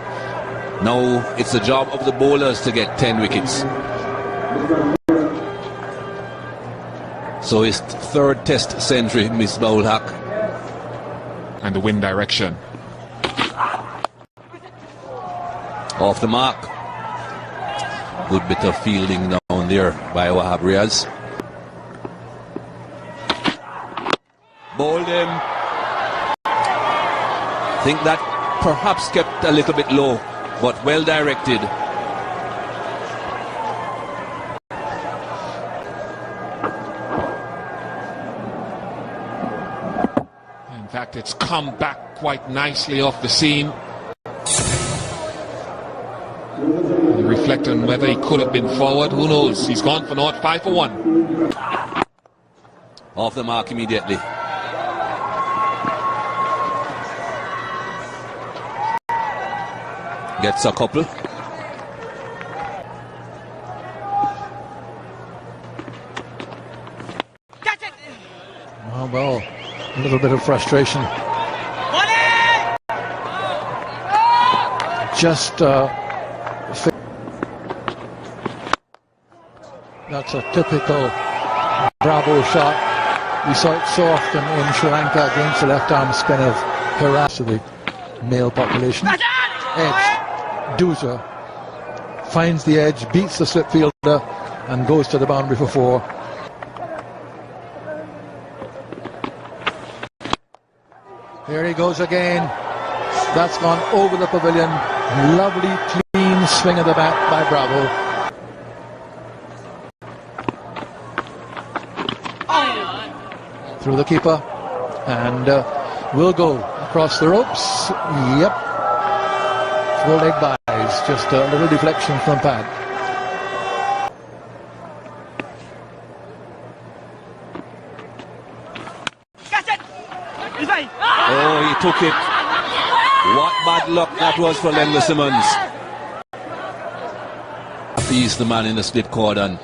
Now it's the job of the bowlers to get 10 wickets. So his 3rd test century, Misbah ul Haq. And the wind direction. Off the mark. Good bit of fielding down there by Wahab Riaz. Bowled him. Think that perhaps kept a little bit low, but well directed. In fact, it's come back quite nicely off the seam. You reflect on whether he could have been forward. Who knows? He's gone for naught, 5 for 1. Off the mark immediately. Gets a couple. Oh, well, a little bit of frustration. Just that's a typical Bravo shot. We saw it so often in Sri Lanka against the left-arm spin of harass of the male population. Edge. Doozer finds the edge, beats the slip fielder, and goes to the boundary for 4. Here he goes again. That's gone over the pavilion. Lovely, clean swing of the bat by Bravo. Through the keeper, and will go across the ropes. Yep. 4-leg buys, just a little deflection from Pad. Oh, he took it. What bad luck that was for Len Simmons. He's the man in the split cordon.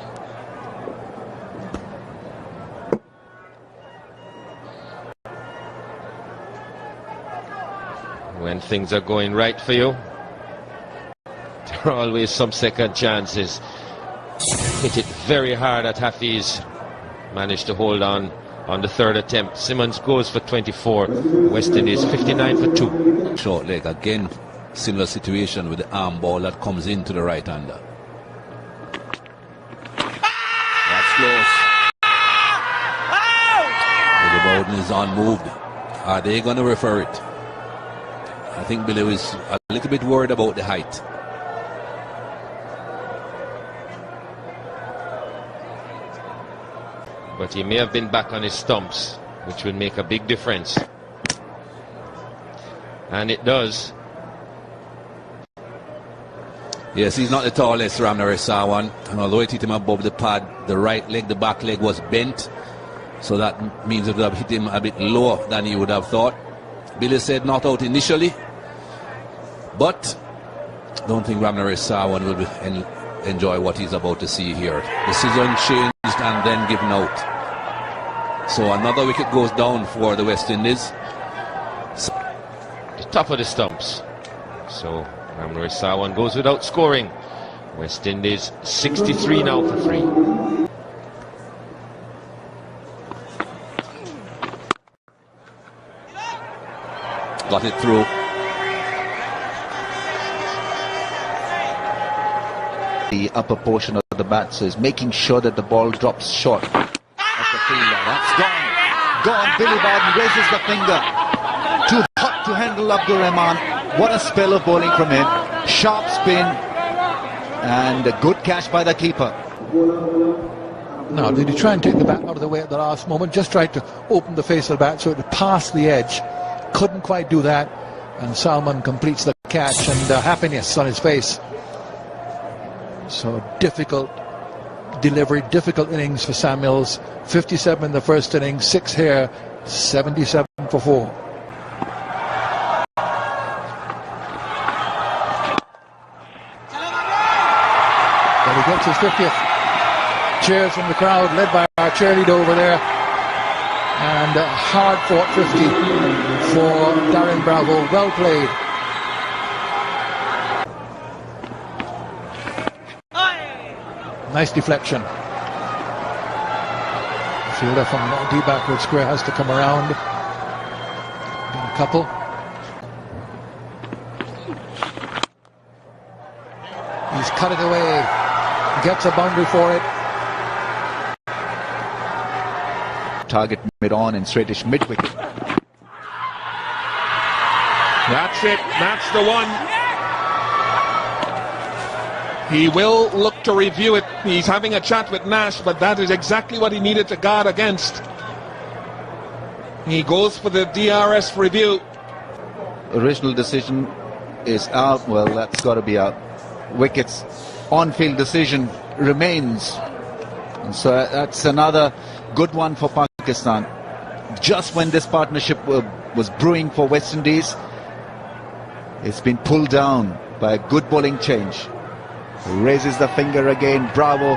When things are going right for you, there are always some second chances. Hit it very hard at Hafiz. Managed to hold on the 3rd attempt. Simmons goes for 24. West Indies 59 for 2. Short leg again. Similar situation with the arm ball that comes into the right-hander. That's close. The Bowden is unmoved. Are they going to refer it? I think Billy was a little bit worried about the height. But he may have been back on his stumps, which would make a big difference. And it does. Yes, he's not the tallest, Ramnaresh Sarwan. And although it hit him above the pad, the right leg, the back leg was bent. So that means it would have hit him a bit lower than he would have thought. Billy said not out initially. But don't think Ramnaresh Sarwan will enjoy what he's about to see here. Decision changed and then given out. So another wicket goes down for the West Indies. The top of the stumps. So Ramnur Sawan goes without scoring. West Indies 63 now for 3. Got it through. The upper portion of the bat, so is making sure that the ball drops short of the fielder. That's gone. Billy Barden raises the finger. Too hot to handle Abdur Rahman. What a spell of bowling from him. Sharp spin and a good catch by the keeper. Now, did he try and take the bat out of the way at the last moment? Just tried to open the face of the bat so it would pass the edge. Couldn't quite do that, and Salman completes the catch, and happiness on his face. So difficult delivery, difficult innings for Samuels. 57 in the first innings, 6 here, 77 for 4. But he gets his 50th. Cheers from the crowd, led by our cheerleader over there. And a hard fought 50 for Darren Bravo. Well played. Nice deflection. Fielder from deep backward square has to come around. Got a couple. He's cut it away. Gets a boundary for it. Target mid-on and straightish mid-wicket. That's it. That's the one. He will look to review it. He's having a chat with Nash, but that is exactly what he needed to guard against. He goes for the DRS review. Original decision is out. Well, that's got to be out. Wickets on-field decision remains. And so that's another good one for Pakistan. Just when this partnership was brewing for West Indies, it's been pulled down by a good bowling change. Raises the finger again. Bravo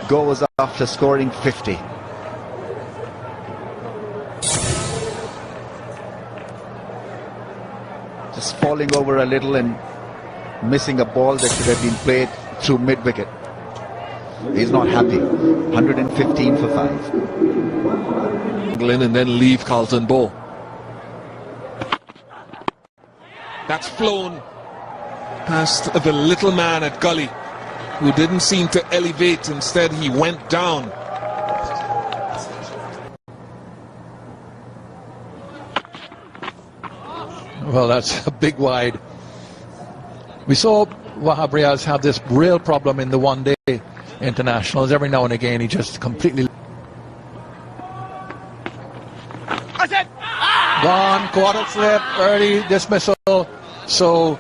goes after scoring 50. Just falling over a little and missing a ball that should have been played through mid-wicket. He's not happy. 115 for 5. Glenn and then leave Carlton Bow. That's flown past the little man at Gully, who didn't seem to elevate. Instead, he went down. Well, that's a big wide. We saw Wahab Riaz have this real problem in the one-day internationals. Every now and again, he just completely gone, quarter slip, early dismissal. So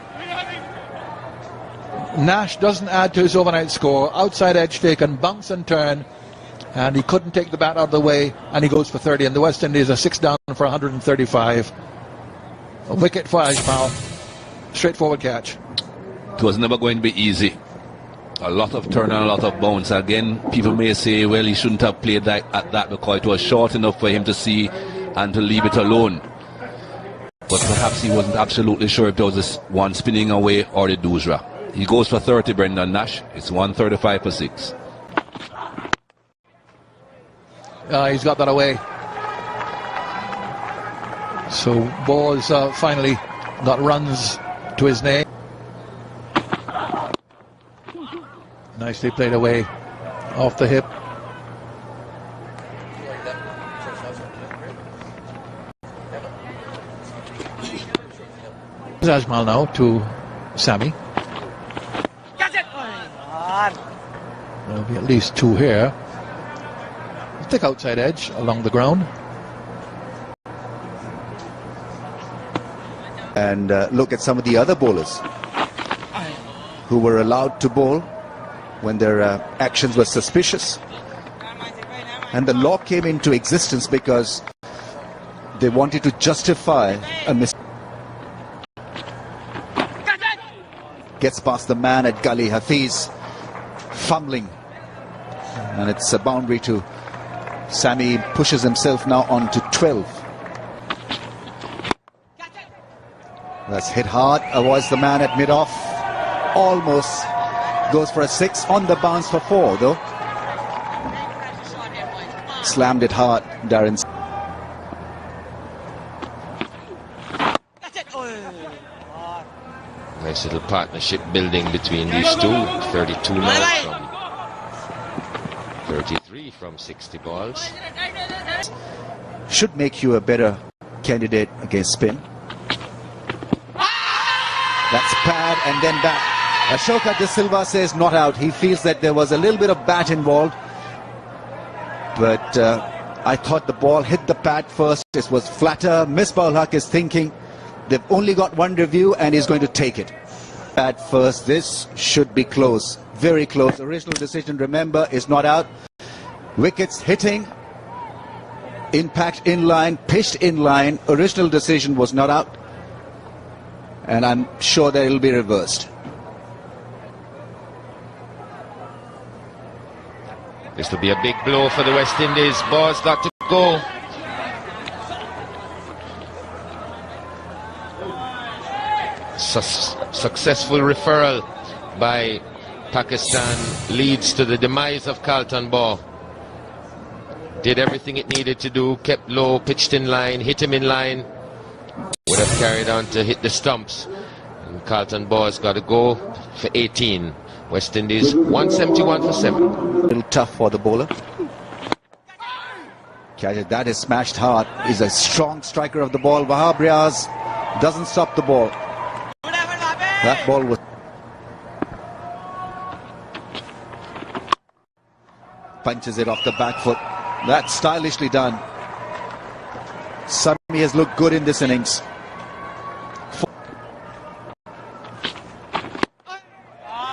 Nash doesn't add to his overnight score. Outside edge taken, bounce and turn, and he couldn't take the bat out of the way, and he goes for 30. And the West Indies are 6 down for 135. A wicket for Ajmal. Straightforward catch. It was never going to be easy. A lot of turn and a lot of bounce. Again, people may say, well, he shouldn't have played at that because it was short enough for him to see and to leave it alone. But perhaps he wasn't absolutely sure if there was this one spinning away or the doosra. He goes for 30, Brendan Nash. It's 135 for 6. He's got that away. So Bowes finally got runs to his name. Nicely played away off the hip. Ajmal now to Sammy. There'll be at least 2 here. Thick outside edge along the ground. And look at some of the other bowlers who were allowed to bowl when their actions were suspicious. And the law came into existence because they wanted to justify a mistake. Gets past the man at Gully, Hafiz, fumbling. And it's a boundary to Sammy pushes himself now on to 12. That's hit hard, avoids the man at mid-off. Almost goes for a 6, on the bounce for 4 though. Slammed it hard, Darren. Nice little partnership building between these two. 32 now from 33 from 60 balls. Should make you a better candidate against spin. That's pad and then back. Ashoka De Silva says not out. He feels that there was a little bit of bat involved. But I thought the ball hit the pad first. It was flatter. Misbah Haq is thinking they've only got one review and he's going to take it. Pad first. This should be close. Very close. Original decision, remember, is not out. Wickets hitting. Impact in line. Pitched in line. Original decision was not out. And I'm sure that it'll be reversed. This will be a big blow for the West Indies. Ball's got to go. Successful referral by Pakistan leads to the demise of Carlton Ball. Did everything it needed to do, kept low, pitched in line, hit him in line. Would have carried on to hit the stumps. And Carlton Ball's got to go for 18. West Indies 171 for 7. A little tough for the bowler. That is smashed hard. He's a strong striker of the ball. Wahab Riaz doesn't stop the ball. That ball was... punches it off the back foot. That's stylishly done. Sami has looked good in this innings.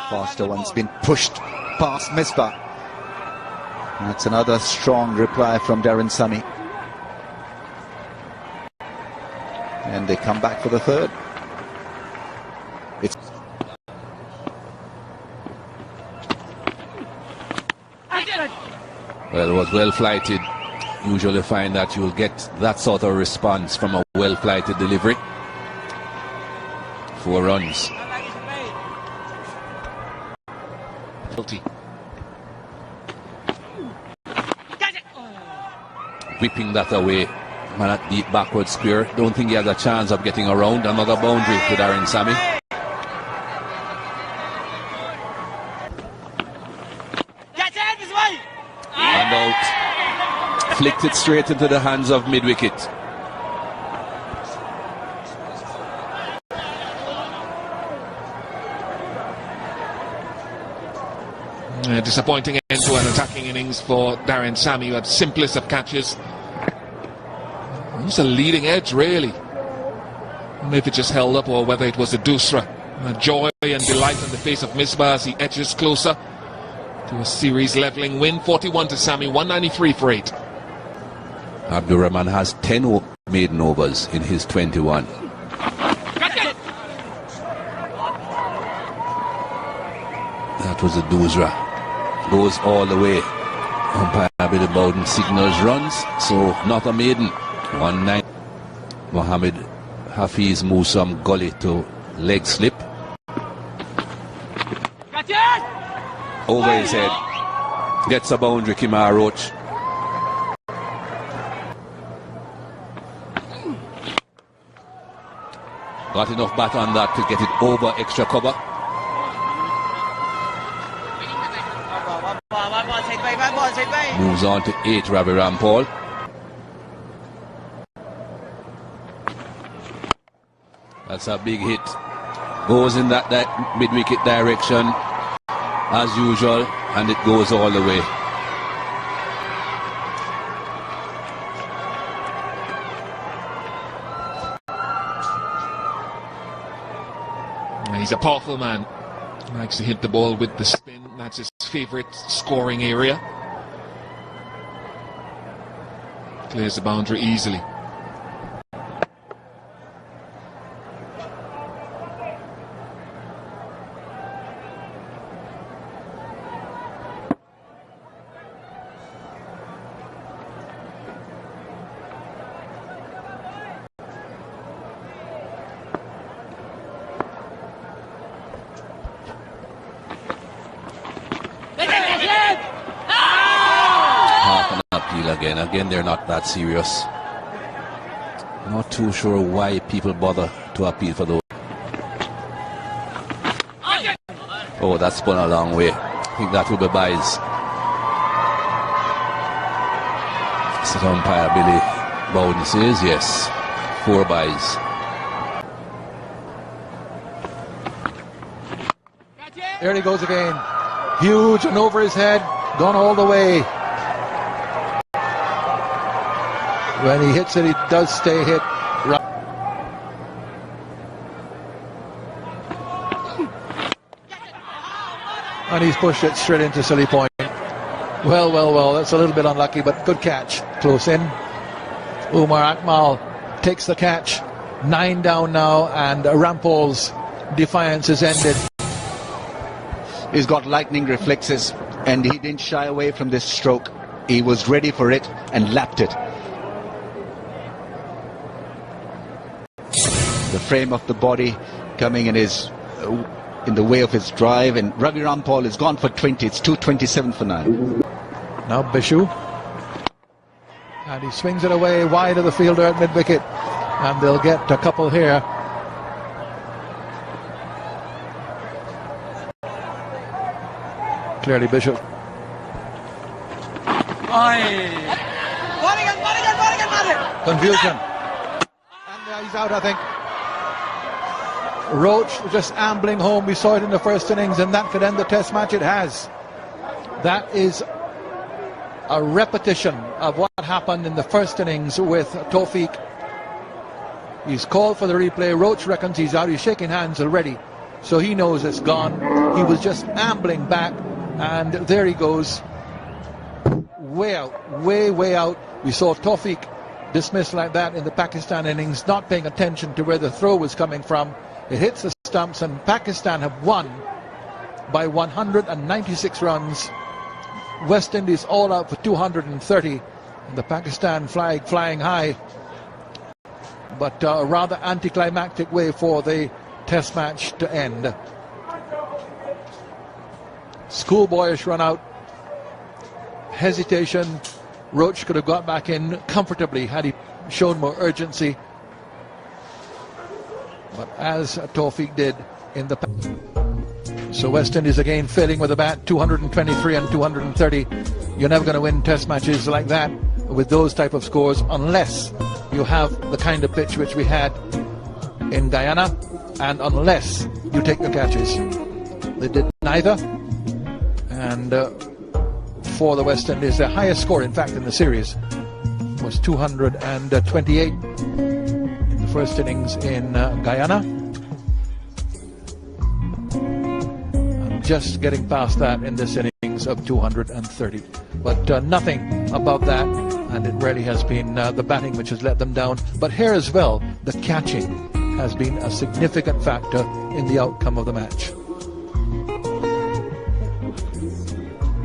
Faster one's been pushed past Misbah. That's another strong reply from Darren Sammy. And they come back for the third. It's well, it was well flighted. Usually find that you will get that sort of response from a well flighted delivery. 4 runs. Whipping that away. Man at deep backward square. Don't think he has a chance of getting around. Another boundary to Darren Sammy. And out. Flicked it straight into the hands of mid-wicket. Disappointing end to an attacking innings for Darren Sammy, who had simplest of catches. It was a leading edge, really. I don't know if it just held up or whether it was the Dusra. Joy and delight on the face of Misbah as he edges closer to a series levelling win. 41 to Sammy, 193 for 8. Abdur Rahman has 10 maiden overs in his 21. That was the Dusra. Goes all the way. Umpire Abid Bowden signals runs, so not a maiden. 1-9. Mohammed Hafiz moves some gully to leg slip. Over his head. Gets a boundary, Kimar Roach. Got enough bat on that to get it over extra cover. Moves on to 8, Ravi Rampal. That's a big hit. Goes in that mid-wicket direction as usual, and it goes all the way. He's a powerful man. He likes to hit the ball with the spin. That's his favourite scoring area. Clears the boundary easily. again. Again, they're not that serious. Not too sure why people bother to appeal for those. Oh, that's spun a long way. I think that will be buys. Set umpire Billy Bowden says yes. 4 buys. There he goes again. Huge and over his head. Gone all the way. When he hits it, he does stay hit. And he's pushed it straight into silly point. Well, that's a little bit unlucky, but good catch. Close in. Umar Akmal takes the catch. 9 down now, and Rampol's defiance is ended. He's got lightning reflexes, and he didn't shy away from this stroke. He was ready for it and lapped it. The frame of the body coming in the way of his drive, and Ravi Rampal is gone for 20. It's 2:27 for 9. Now Bishu, and he swings it away wide of the fielder at mid-wicket, and they'll get a couple here. Clearly Bishop. Confusion. And he's out, I think. Roach just ambling home. We saw it in the first innings, and that could end the test match. It has. That is a repetition of what happened in the first innings with Tawfiq. He's called for the replay. Roach reckons he's out. He's shaking hands already, so he knows it's gone. He was just ambling back, and there he goes. Way out, way out. We saw Tawfiq dismissed like that in the Pakistan innings, not paying attention to where the throw was coming from. It hits the stumps, and Pakistan have won by 196 runs. West Indies all out for 230, and the Pakistan flag flying high. But a rather anticlimactic way for the test match to end. Schoolboyish run out. Hesitation. Roach could have got back in comfortably had he shown more urgency. But as Tawfiq did in the past. So West Indies again failing with a bat, 223 and 230. You're never going to win test matches like that with those type of scores unless you have the kind of pitch which we had in Guyana, and unless you take the catches. They did neither. And for the West Indies, their highest score, in fact, in the series was 228 in the first innings in Guyana. And just getting past that in this innings of 230. But nothing above that, and it really has been the batting which has let them down. But here as well, the catching has been a significant factor in the outcome of the match.